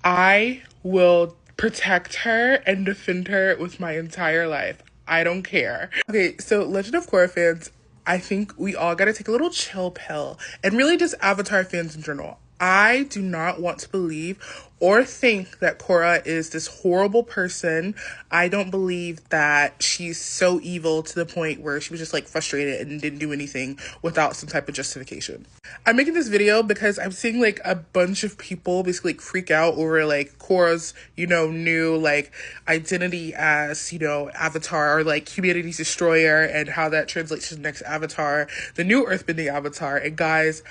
I will protect her and defend her with my entire life. I don't care. Okay, so Legend of Korra fans, I think we all gotta take a little chill pill, and really just Avatar fans in general. I do not want to believe or think that Korra is this horrible person. I don't believe that she's so evil to the point where she was just like frustrated and didn't do anything without some type of justification. I'm making this video because I'm seeing like a bunch of people basically like freak out over like Korra's, new like identity as, Avatar, or like humanity's destroyer, and how that translates to the next Avatar, the new earthbending Avatar. And guys,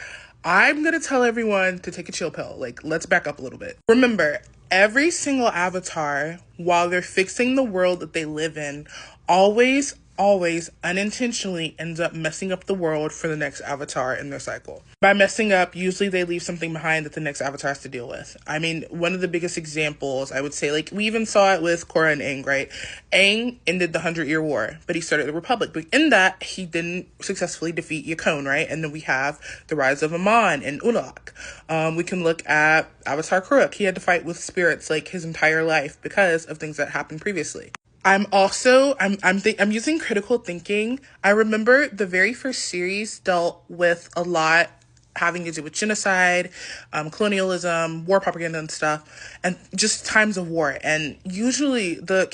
I'm gonna tell everyone to take a chill pill. Like, let's back up a little bit. Remember, every single Avatar, while they're fixing the world that they live in, always unintentionally ends up messing up the world for the next Avatar in their cycle. By messing up, usually they leave something behind that the next Avatar has to deal with. I mean, one of the biggest examples, I would say, like, we even saw it with Korra and Aang, right? Aang ended the 100-Year War, but he started the Republic. But in that, he didn't successfully defeat Yakone, right? And then we have the rise of Amon and Ulak. We can look at Avatar Kuruk. He had to fight with spirits, like, his entire life because of things that happened previously. I'm using critical thinking. I remember the very first series dealt with a lot having to do with genocide, colonialism, war propaganda and stuff, and just times of war. And usually the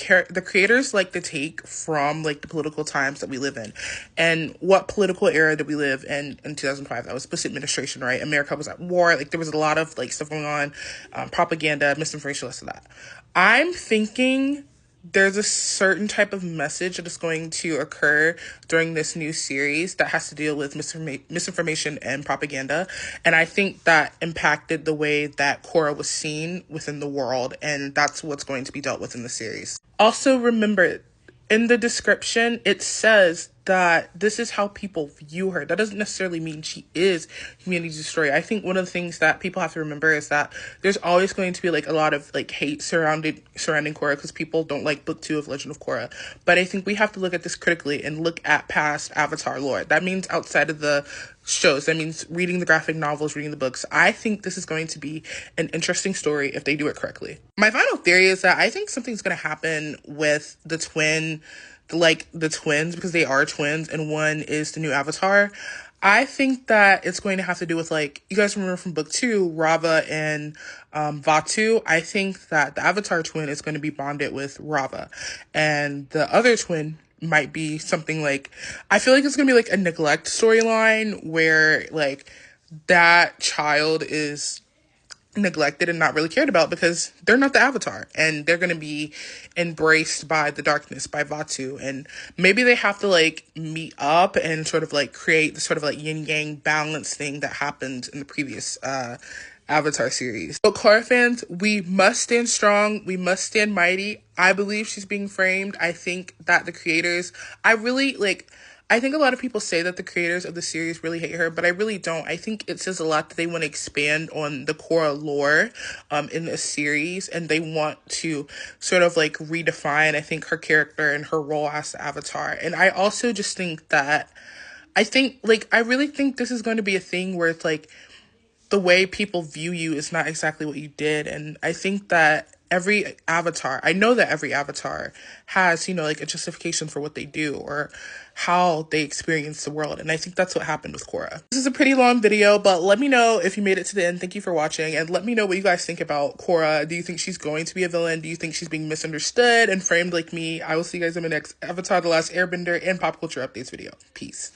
creators like to take from like the political times that we live in. And what political era did we live in 2005? That was Bush administration, right? America was at war. Like there was a lot of like stuff going on, propaganda, misinformation, this and that. I'm thinking there's a certain type of message that is going to occur during this new series that has to deal with misinformation and propaganda. And I think that impacted the way that Korra was seen within the world. And that's what's going to be dealt with in the series. Also, remember, in the description, it says that this is how people view her. That doesn't necessarily mean she is humanity destroyer. I think one of the things that people have to remember is that there's always going to be like a lot of like hate surrounding Korra because people don't like book 2 of Legend of Korra. But I think we have to look at this critically and look at past Avatar lore. That means outside of the shows. That means reading the graphic novels, reading the books. I think this is going to be an interesting story if they do it correctly. My final theory is that I think something's going to happen with the twins, because they are twins, and one is the new Avatar. I think that it's going to have to do with, like, you guys remember from book 2, Rava and Vatu. I think that the Avatar twin is going to be bonded with Rava, and the other twin might be something like, I feel like it's going to be like a neglect storyline where like that child is neglected and not really cared about because they're not the Avatar, and they're going to be embraced by the darkness, by Vatu, and maybe they have to like meet up and sort of like create the sort of like yin yang balance thing that happened in the previous Avatar series. But Korra fans, we must stand strong. We must stand mighty. I believe she's being framed. I think that the creators, I think a lot of people say that the creators of the series really hate her, but I really don't. I think it says a lot that they want to expand on the Korra lore in this series, and they want to sort of like redefine, I think, her character and her role as the Avatar. And I also just think that, I really think this is going to be a thing where it's like, the way people view you is not exactly what you did. And I think that I know that every Avatar has, like a justification for what they do or how they experience the world. And I think that's what happened with Korra. This is a pretty long video, but let me know if you made it to the end. Thank you for watching. And let me know what you guys think about Korra. Do you think she's going to be a villain? Do you think she's being misunderstood and framed like me? I will see you guys in my next Avatar: The Last Airbender and pop culture updates video. Peace.